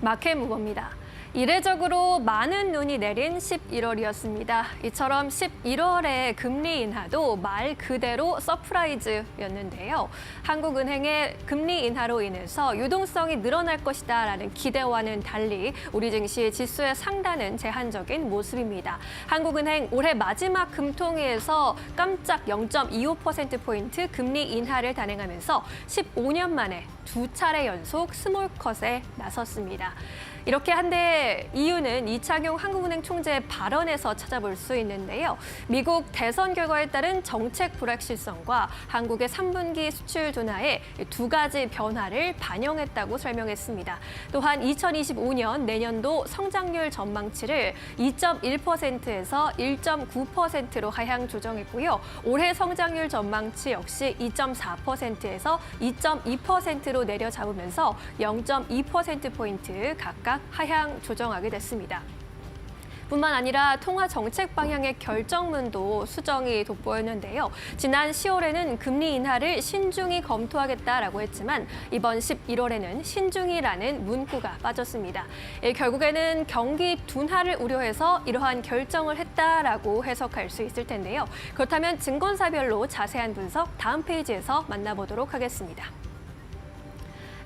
마켓무버입니다. 이례적으로 많은 눈이 내린 11월이었습니다. 이처럼 11월에 금리 인하도 말 그대로 서프라이즈였는데요. 한국은행의 금리 인하로 인해서 유동성이 늘어날 것이다라는 기대와는 달리 우리 증시 지수의 상단은 제한적인 모습입니다. 한국은행 올해 마지막 금통위에서 깜짝 0.25%포인트 금리 인하를 단행하면서 15년 만에 두 차례 연속 스몰컷에 나섰습니다. 이렇게 한데 이유는 이창용 한국은행 총재의 발언에서 찾아볼 수 있는데요. 미국 대선 결과에 따른 정책 불확실성과 한국의 3분기 수출 둔화에 두 가지 변화를 반영했다고 설명했습니다. 또한 2025년 내년도 성장률 전망치를 2.1%에서 1.9%로 하향 조정했고요. 올해 성장률 전망치 역시 2.4%에서 2.2%로 내려잡으면서 0.2%포인트 각각 하향 조정하게 됐습니다. 뿐만 아니라 통화 정책 방향의 결정문도 수정이 돋보였는데요. 지난 10월에는 금리 인하를 신중히 검토하겠다라고 했지만 이번 11월에는 신중히라는 문구가 빠졌습니다. 결국에는 경기 둔화를 우려해서 이러한 결정을 했다라고 해석할 수 있을 텐데요. 그렇다면 증권사별로 자세한 분석 다음 페이지에서 만나보도록 하겠습니다.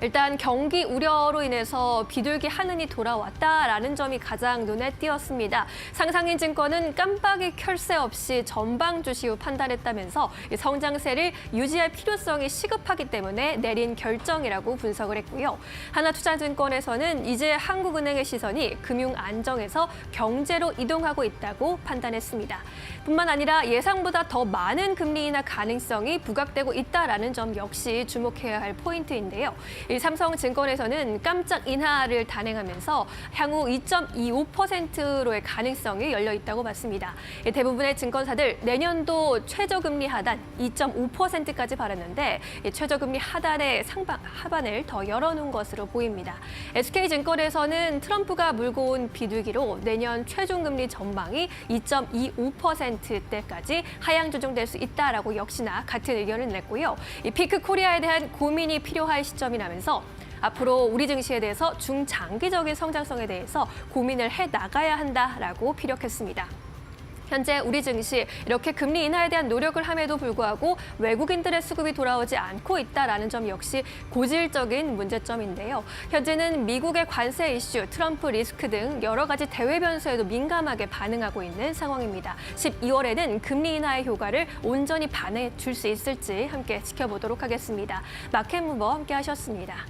일단 경기 우려로 인해서 비둘기 하늘이 돌아왔다라는 점이 가장 눈에 띄었습니다. 상상인 증권은 깜빡이 켤 새 없이 전방 주시 후 판단했다면서 성장세를 유지할 필요성이 시급하기 때문에 내린 결정이라고 분석을 했고요. 하나투자증권에서는 이제 한국은행의 시선이 금융 안정에서 경제로 이동하고 있다고 판단했습니다. 뿐만 아니라 예상보다 더 많은 금리 인하 가능성이 부각되고 있다라는 점 역시 주목해야 할 포인트인데요. 삼성증권에서는 깜짝 인하를 단행하면서 향후 2.25%로의 가능성이 열려 있다고 봤습니다. 대부분의 증권사들 내년도 최저금리 하단 2.5%까지 바랐는데 최저금리 하단의 하반을 더 열어놓은 것으로 보입니다. SK증권에서는 트럼프가 물고 온 비둘기로 내년 최종금리 전망이 2.25%대까지 하향 조정될 수 있다라고 역시나 같은 의견을 냈고요. 이 피크코리아에 대한 고민이 필요할 시점이라면서 앞으로 우리 증시에 대해서 중장기적인 성장성에 대해서 고민을 해 나가야 한다라고 피력했습니다. 현재 우리 증시 이렇게 금리 인하에 대한 노력을 함에도 불구하고 외국인들의 수급이 돌아오지 않고 있다라는 점 역시 고질적인 문제점인데요. 현재는 미국의 관세 이슈, 트럼프 리스크 등 여러 가지 대외 변수에도 민감하게 반응하고 있는 상황입니다. 12월에는 금리 인하의 효과를 온전히 반영해줄 수 있을지 함께 지켜보도록 하겠습니다. 마켓무버 함께 하셨습니다.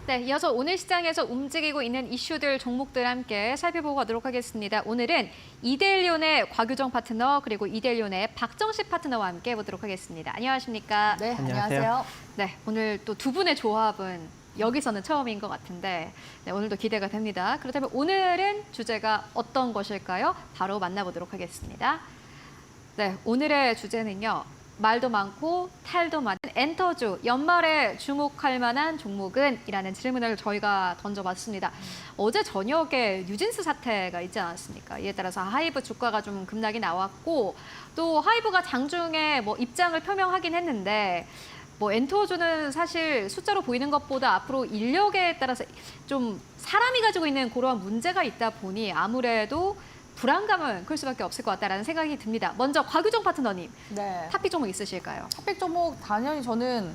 네, 이어서 오늘 시장에서 움직이고 있는 이슈들, 종목들 함께 살펴보고 가도록 하겠습니다. 오늘은 이데일리온의 곽유정 파트너 그리고 이데일리온의 박정식 파트너와 함께 해보도록 하겠습니다. 안녕하십니까? 네, 안녕하세요. 네, 오늘 또 두 분의 조합은 여기서는 처음인 것 같은데 네, 오늘도 기대가 됩니다. 그렇다면 오늘은 주제가 어떤 것일까요? 바로 만나보도록 하겠습니다. 네, 오늘의 주제는요. 말도 많고 탈도 많은 엔터주, 연말에 주목할 만한 종목은? 이라는 질문을 저희가 던져봤습니다. 어제 저녁에 뉴진스 사태가 있지 않았습니까? 이에 따라서 하이브 주가가 좀 급락이 나왔고 또 하이브가 장중에 뭐 입장을 표명하긴 했는데 뭐 엔터주는 사실 숫자로 보이는 것보다 앞으로 인력에 따라서 좀 사람이 가지고 있는 그러한 문제가 있다 보니 아무래도 불안감은 클 수밖에 없을 것 같다라는 생각이 듭니다. 먼저 곽유정 파트너님, 네. 탑픽 종목 있으실까요? 탑픽 종목 당연히 저는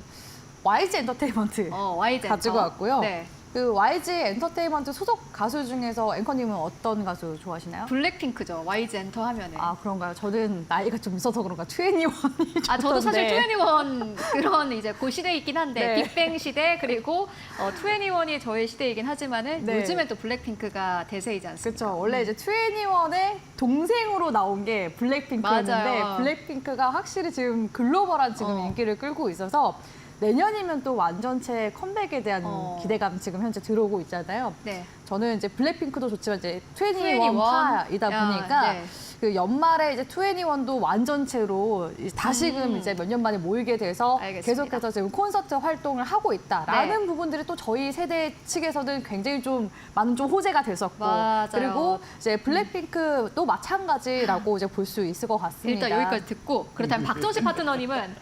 YG 엔터테인먼트 YG 가지고 왔고요. 네. 그 YG 엔터테인먼트 소속 가수 중에서 앵커님은 어떤 가수 좋아하시나요? 블랙핑크죠. YG 엔터 하면은. 아, 그런가요? 저는 나이가 좀 있어서 그런가 2NE1이 저도 사실 2NE1 그런 이제 그 시대에 있긴 한데 네. 빅뱅 시대 그리고 2NE1이 저의 시대이긴 하지만은 네. 요즘엔 또 블랙핑크가 대세이지 않습니까? 그렇죠. 원래 이제 2NE1의 동생으로 나온 게 블랙핑크였는데 맞아요. 블랙핑크가 확실히 지금 글로벌한 지금 인기를 끌고 있어서 내년이면 또 완전체 컴백에 대한 기대감 지금 현재 들어오고 있잖아요. 네. 저는 이제 블랙핑크도 좋지만 이제 21 21 파이다 보니까 네. 그 연말에 이제 2NE1도 완전체로 다시금 이제 몇 년 만에 모이게 돼서 알겠습니다. 계속해서 지금 콘서트 활동을 하고 있다라는 네. 부분들이 또 저희 세대 측에서는 굉장히 좀 많은 좀 호재가 됐었고 맞아요. 그리고 이제 블랙핑크도 마찬가지라고 이제 볼 수 있을 것 같습니다. 일단 여기까지 듣고 그렇다면 박정식 파트너님은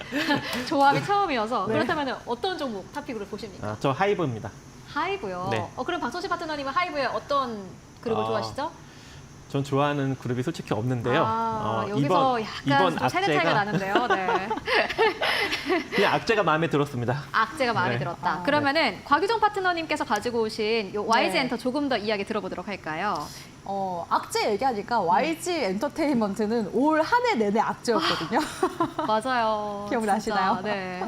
조합이 처음이어서 네. 그렇다면 어떤 종목 탑픽으로 보십니까? 저 하이브입니다. 하이브요. 네. 그럼 박성식 파트너님은 하이브의 어떤 그룹을 아, 좋아하시죠? 전 좋아하는 그룹이 솔직히 없는데요. 여기서 약간 좀 세대 차이가 악재가 나는데요. 네. 그냥 악재가 마음에 들었습니다. 악재가 마음에 네. 들었다. 그러면은 곽유정 파트너님께서 가지고 오신 요 YG 네. 엔터 조금 더 이야기 들어보도록 할까요? 악재 얘기하니까 YG 엔터테인먼트는 올 한 해 내내 악재였거든요. 맞아요. 기억나시나요? 진짜, 네.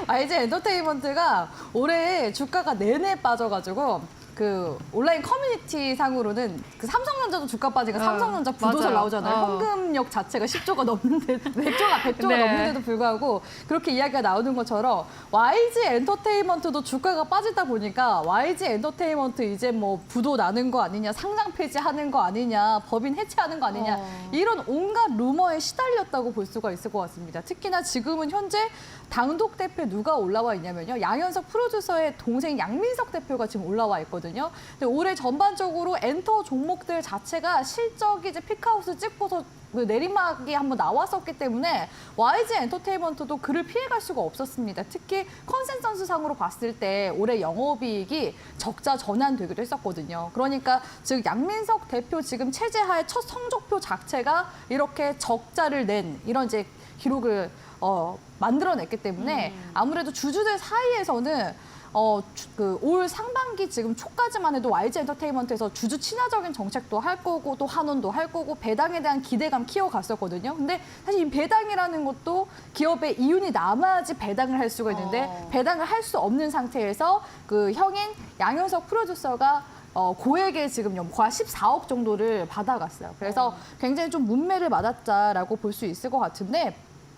YG 엔터테인먼트가 올해 주가가 내내 빠져가지고 그 온라인 커뮤니티 상으로는 그 삼성전자도 주가 빠지니까 삼성전자 부도설 맞아요. 나오잖아요. 현금력 자체가 10조가 넘는데 100조가 네. 넘는데도 불구하고 그렇게 이야기가 나오는 것처럼 YG 엔터테인먼트도 주가가 빠지다 보니까 YG 엔터테인먼트 이제 뭐 부도 나는 거 아니냐, 상장 폐지하는 거 아니냐, 법인 해체하는 거 아니냐 이런 온갖 루머에 시달렸다고 볼 수가 있을 것 같습니다. 특히나 지금은 현재 당독 대표 누가 올라와 있냐면요. 양현석 프로듀서의 동생 양민석 대표가 지금 올라와 있거든요. 근데 올해 전반적으로 엔터 종목들 자체가 실적이 이제 피크아웃을 찍고서 그 내리막이 한번 나왔었기 때문에 YG 엔터테인먼트도 그를 피해갈 수가 없었습니다. 특히 컨센서스 상으로 봤을 때 올해 영업이익이 적자 전환되기도 했었거든요. 그러니까 즉 양민석 대표 지금 체제하에 첫 성적표 자체가 이렇게 적자를 낸 이런 이제 기록을 만들어냈기 때문에 아무래도 주주들 사이에서는 그 올 상반기 지금 초까지만 해도 YG 엔터테인먼트에서 주주 친화적인 정책도 할 거고 또 환원도 할 거고 배당에 대한 기대감 키워갔었거든요. 근데 사실 이 배당이라는 것도 기업의 이윤이 남아야지 배당을 할 수가 있는데 배당을 할 수 없는 상태에서 그 형인 양현석 프로듀서가 고액의 지금 연과 14억 정도를 받아갔어요. 그래서 굉장히 좀 문매를 맞았다라고 볼 수 있을 것 같은데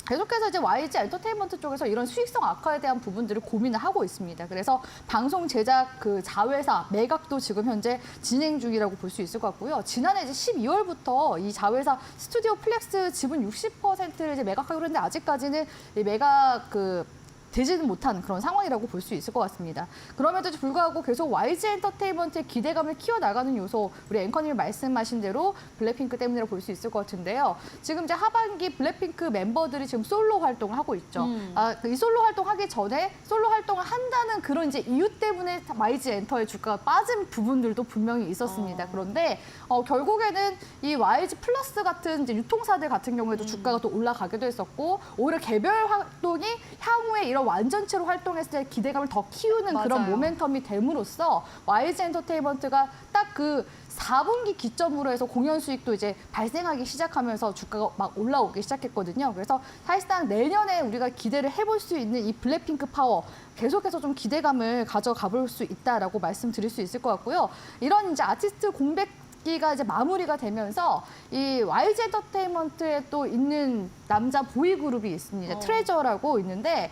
계속해서 이제 YG 엔터테인먼트 쪽에서 이런 수익성 악화에 대한 부분들을 고민을 하고 있습니다. 그래서 방송 제작 그 자회사 매각도 지금 현재 진행 중이라고 볼 수 있을 것 같고요. 지난해 이제 12월부터 이 자회사 스튜디오 플렉스 지분 60%를 이제 매각하기로 했는데 아직까지는 이 매각 되지는 못한 그런 상황이라고 볼 수 있을 것 같습니다. 그럼에도 불구하고 계속 YG 엔터테인먼트의 기대감을 키워나가는 요소, 우리 앵커님이 말씀하신 대로 블랙핑크 때문이라고 볼 수 있을 것 같은데요. 지금 이제 하반기 블랙핑크 멤버들이 지금 솔로 활동을 하고 있죠. 이 솔로 활동하기 전에 솔로 활동을 한다는 그런 이제 이유 때문에 YG 엔터의 주가가 빠진 부분들도 분명히 있었습니다. 그런데 결국에는 이 YG 플러스 같은 이제 유통사들 같은 경우에도 주가가 또 올라가기도 했었고 오히려 개별 활동이 향후에 이런 완전체로 활동했을 때 기대감을 더 키우는 그런 맞아요. 모멘텀이 됨으로써 YG 엔터테인먼트가 딱 그 4분기 기점으로 해서 공연 수익도 이제 발생하기 시작하면서 주가가 막 올라오기 시작했거든요. 그래서 사실상 내년에 우리가 기대를 해볼 수 있는 이 블랙핑크 파워 계속해서 좀 기대감을 가져가 볼 수 있다라고 말씀드릴 수 있을 것 같고요. 이런 이제 아티스트 공백기가 이제 마무리가 되면서 이 YG 엔터테인먼트에 또 있는 남자 보이 그룹이 있습니다. 트레저라고 있는데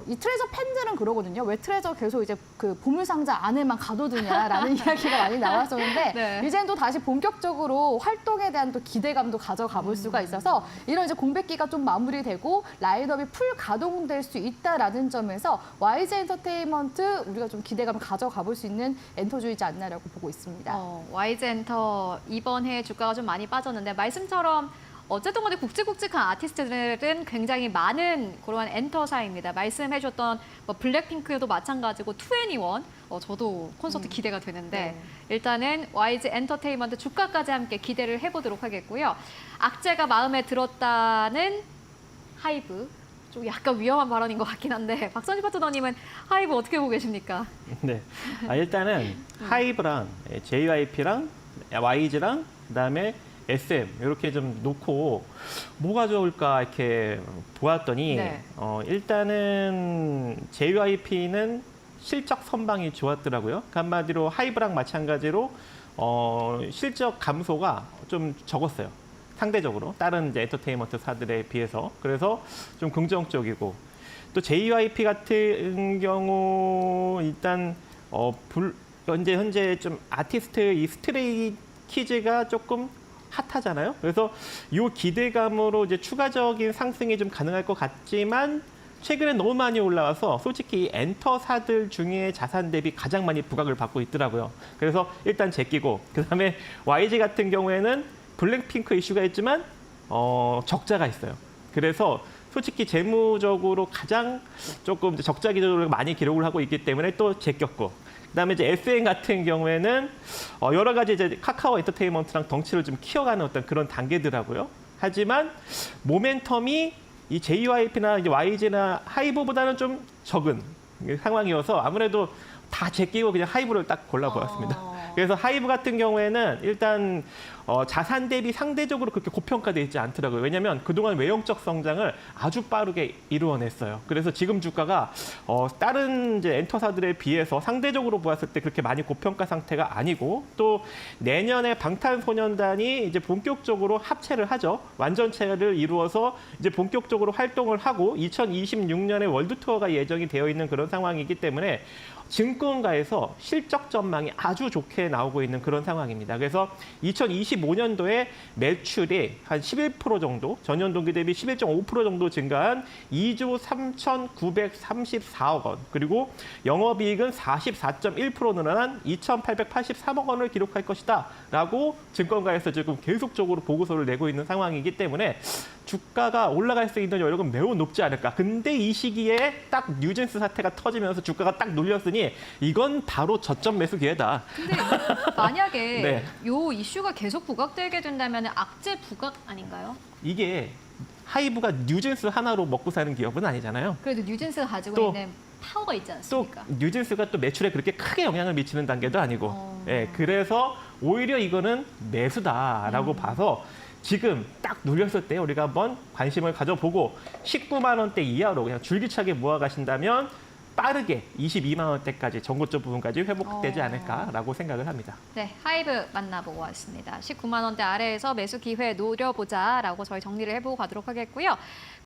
이 트레저 팬들은 그러거든요. 왜 트레저 계속 이제 그 보물상자 안에만 가둬두냐라는 이야기가 많이 나왔었는데 네. 이제는 또 다시 본격적으로 활동에 대한 또 기대감도 가져가 볼 수가 있어서 이런 이제 공백기가 좀 마무리되고 라인업이 풀 가동될 수 있다라는 점에서 YG 엔터테인먼트 우리가 좀 기대감을 가져가 볼 수 있는 엔터주이지 않나라고 보고 있습니다. YG 엔터 이번 해 주가가 좀 많이 빠졌는데 말씀처럼 어쨌든 간에 굵직굵직한 아티스트들은 굉장히 많은 그러한 엔터사입니다. 말씀해줬던 뭐 블랙핑크도 마찬가지고 2NE1 저도 콘서트 기대가 되는데 일단은 YG 엔터테인먼트 주가까지 함께 기대를 해보도록 하겠고요. 악재가 마음에 들었다는 하이브. 좀 약간 위험한 발언인 것 같긴 한데 박선희 파트너님은 하이브 어떻게 보고 계십니까? 네. 일단은 하이브랑 JYP랑 YG랑 그다음에 SM 이렇게 좀 놓고 뭐가 좋을까 이렇게 보았더니 네. 일단은 JYP는 실적 선방이 좋았더라고요. 한마디로 하이브랑 마찬가지로 실적 감소가 좀 적었어요. 상대적으로 다른 이제 엔터테인먼트사들에 비해서 그래서 좀 긍정적이고 또 JYP 같은 경우 일단 현재 좀 아티스트 이 스트레이 키즈가 조금 핫하잖아요. 그래서 이 기대감으로 이제 추가적인 상승이 좀 가능할 것 같지만 최근에 너무 많이 올라와서 솔직히 엔터사들 중에 자산 대비 가장 많이 부각을 받고 있더라고요. 그래서 일단 제끼고 그다음에 YG 같은 경우에는 블랙핑크 이슈가 있지만 적자가 있어요. 그래서 솔직히 재무적으로 가장 조금 적자 기조를 많이 기록을 하고 있기 때문에 또 제꼈고 그다음에 이제 SN 같은 경우에는 여러 가지 이제 카카오 엔터테인먼트랑 덩치를 좀 키워가는 어떤 그런 단계더라고요. 하지만 모멘텀이 이 JYP나 이제 YG나 하이브보다는 좀 적은 상황이어서 아무래도 다 제끼고 그냥 하이브를 딱 골라보았습니다. 그래서 하이브 같은 경우에는 일단 자산 대비 상대적으로 그렇게 고평가되어 있지 않더라고요. 왜냐하면 그동안 외형적 성장을 아주 빠르게 이루어냈어요. 그래서 지금 주가가 다른 이제 엔터사들에 비해서 상대적으로 보았을 때 그렇게 많이 고평가 상태가 아니고 또 내년에 방탄소년단이 이제 본격적으로 합체를 하죠. 완전체를 이루어서 이제 본격적으로 활동을 하고 2026년에 월드 투어가 예정이 되어 있는 그런 상황이기 때문에 증권가에서 실적 전망이 아주 좋게 나오고 있는 그런 상황입니다. 그래서 2025년도에 매출이 한 11% 정도, 전년 동기 대비 11.5% 정도 증가한 2조 3,934억 원, 그리고 영업이익은 44.1% 늘어난 2,883억 원을 기록할 것이다 라고 증권가에서 지금 계속적으로 보고서를 내고 있는 상황이기 때문에 주가가 올라갈 수 있는 여력은 매우 높지 않을까. 근데 이 시기에 딱 뉴진스 사태가 터지면서 주가가 딱 눌렸으니 이건 바로 저점 매수 기회다. 근데 만약에 네. 요 이슈가 계속 부각되게 된다면 악재 부각 아닌가요? 이게 하이브가 뉴진스 하나로 먹고 사는 기업은 아니잖아요. 그래도 뉴진스가 가지고 또- 있는 파워가 있지 또 않습니까? 뉴진스가 또 매출에 그렇게 크게 영향을 미치는 단계도 아니고, 예, 그래서 오히려 이거는 매수다라고 봐서 지금 딱 눌렸을 때 우리가 한번 관심을 가져보고 19만 원대 이하로 그냥 줄기차게 모아가신다면 빠르게 22만 원대까지 전고점 부분까지 회복되지 않을까라고 생각을 합니다. 네, 하이브 만나보고 왔습니다. 19만 원대 아래에서 매수 기회 노려보자라고 저희 정리를 해보고 가도록 하겠고요.